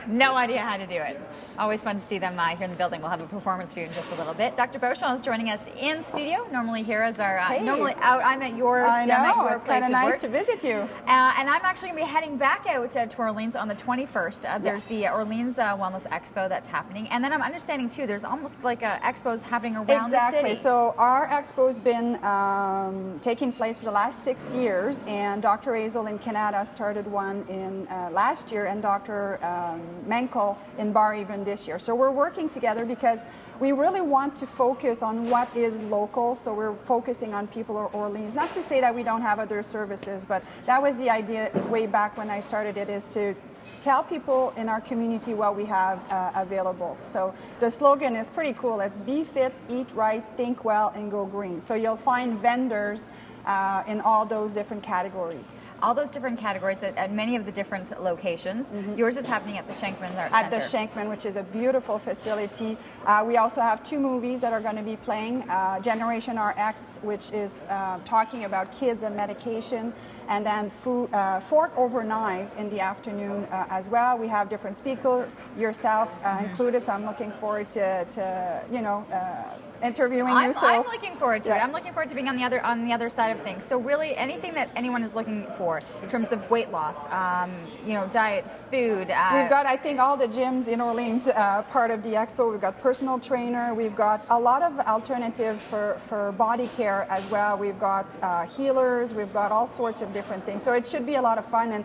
No idea how to do it. Always fun to see them here in the building. We'll have a performance for you in just a little bit. Dr. Beauchamp is joining us in studio. Normally here as our, normally out. I'm at yours. I know, I'm at your it's kind of nice to visit you. And I'm actually going to be heading back out to Orleans on the 21st. There's the Orleans Wellness Expo that's happening. And then I'm understanding too, there's almost like expos happening around the city. So our expo's been taking place for the last 6 years, and Dr. Hazel in Canada started one in last year, and Dr. Menkel in Bar even this year. So we're working together because we really want to focus on what is local. So we're focusing on people of Orleans. Not to say that we don't have other services, but that was the idea way back when I started it, is to tell people in our community what we have available. So the slogan is pretty cool. It's be fit, eat right, think well, and go green. So you'll find vendors in all those different categories. All those different categories at many of the different locations. Yours is happening at the Shankman Arts Center. At the Shankman, which is a beautiful facility. We also have 2 movies that are going to be playing. Generation RX, which is talking about kids and medication, and then Fork Over Knives in the afternoon as well. We have different speakers, yourself included, so I'm looking forward to you know, interviewing you. So I'm looking forward to it. I'm looking forward to being on the other side of things. So really, anything that anyone is looking for in terms of weight loss, you know, diet, food. We've got, I think, all the gyms in Orleans part of the expo. We've got personal trainer. We've got a lot of alternatives for body care as well. We've got healers. We've got all sorts of different things. So it should be a lot of fun. And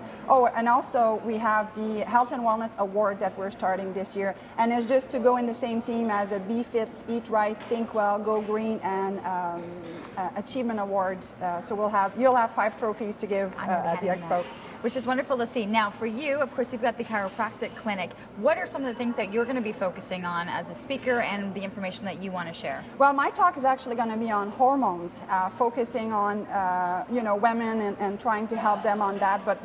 and also we have the Health and Wellness Award that we're starting this year, and it's just to go in the same theme as a Be Fit, Eat Right, Think Well, Go Green, and Achievement Awards. So you'll have 5 trophies to give at the expo. Which is wonderful to see. Now for you, of course, you've got the chiropractic clinic. What are some of the things that you're going to be focusing on as a speaker and the information that you want to share? Well, my talk is actually going to be on hormones, focusing on you know, women and trying to help them on that. But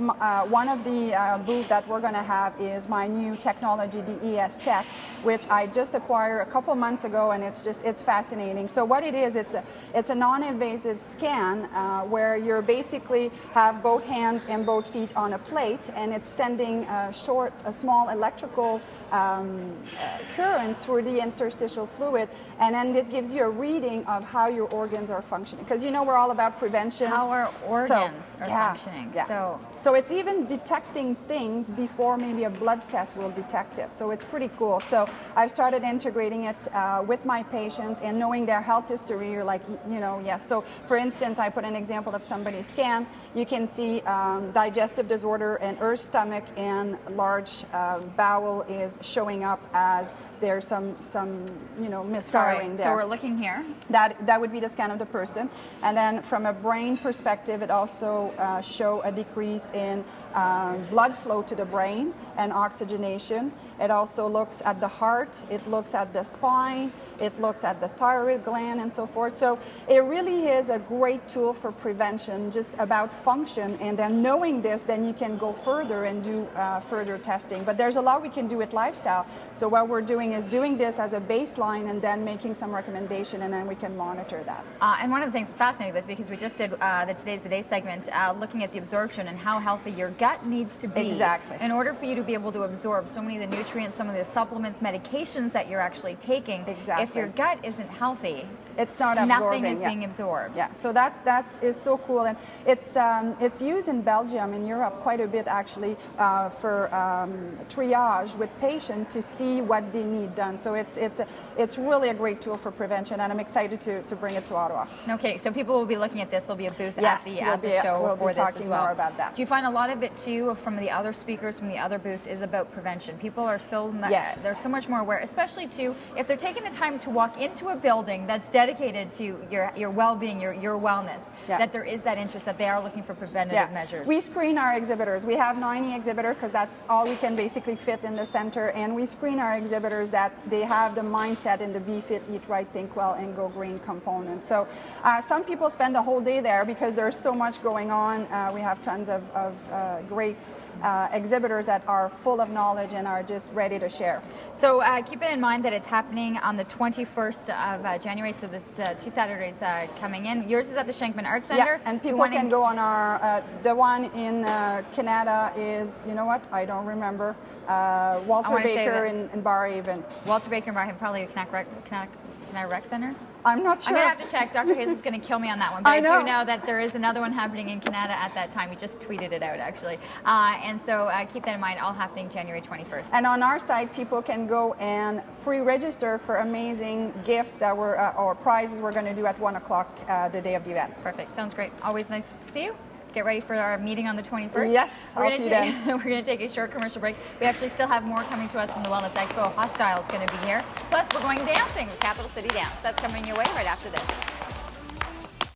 one of the booths that we're going to have is my new technology, the ES-Teck, which I just acquired a couple months ago, and it's fascinating. So what it is, it's a non-invasive scan where you basically have both hands and both feet on a plate, and it's sending a small electrical current through the interstitial fluid, and then it gives you a reading of how your organs are functioning. Because you know, we're all about prevention. How our organs are functioning. Yeah. So it's even detecting things before maybe a blood test will detect it. So it's pretty cool. So I've started integrating it with my patients, and knowing their health history, you're like, you know, yes. So for instance, I put an example of somebody's scan. You can see digestive disorder, and her stomach and large bowel is showing up as there's some you know, misfiring there. So we're looking here. That would be the scan of the person, and then from a brain perspective, it also show a decrease in blood flow to the brain and oxygenation. It also looks at the heart, it looks at the spine, it looks at the thyroid gland, and so forth. So it really is a great tool for prevention, just about function. And then knowing this, then you can go further and do further testing. But there's a lot we can do with lifestyle. So what we're doing is doing this as a baseline and then making some recommendation, and then we can monitor that. And one of the things fascinating with, because we just did the Today's the Day segment, looking at the absorption and how healthy your gut needs to be. Exactly. In order for you to be able to absorb so many of the nutrients, some of the supplements, medications that you're actually taking. Exactly. If your gut isn't healthy, it's not absorbing. Nothing is being absorbed. Yeah. So that is so cool, and it's used in Belgium, in Europe, quite a bit actually for triage with patients to see what they need done. So it's really a great tool for prevention, and I'm excited to bring it to Ottawa. Okay, so people will be looking at this. There'll be a booth yes, at the show for this as well. More about that. Do you find a lot of it too from the other speakers, from the other booths, is about prevention? People are they're so much more aware, especially too if they're taking the time to walk into a building that's dedicated to your well-being, your wellness, that there is that interest, that they are looking for preventative measures. We screen our exhibitors. We have 90 exhibitors because that's all we can basically fit in the center, and we screen our exhibitors that they have the mindset in the Be Fit, Eat Right, Think Well, and Go Green component. So some people spend a whole day there because there's so much going on. We have tons of great exhibitors that are full of knowledge and are just ready to share. So keep it in mind that it's happening on the 21st of January, so that's 2 Saturdays coming in. Yours is at the Shankman Arts Center. Yeah, and people can go on our, the one in Canada is, you know what, I don't remember, Walter Baker in Barrhaven. Walter Baker in Barrhaven, probably the Canada Rec Center? I'm not sure. I'm going to have to check. Dr. Hayes is going to kill me on that one. But I do know that there is another one happening in Canada at that time. We just tweeted it out, actually. And so keep that in mind, all happening January 21st. And on our site, people can go and pre-register for amazing gifts that or prizes we're going to do at 1 o'clock the day of the event. Perfect. Sounds great. Always nice to see you. Get ready for our meeting on the 21st. Yes, I'll see you then. We're going to take a short commercial break. We actually still have more coming to us from the Wellness Expo. Hostile is going to be here. Plus, we're going dancing with Capital City Dance. That's coming your way right after this.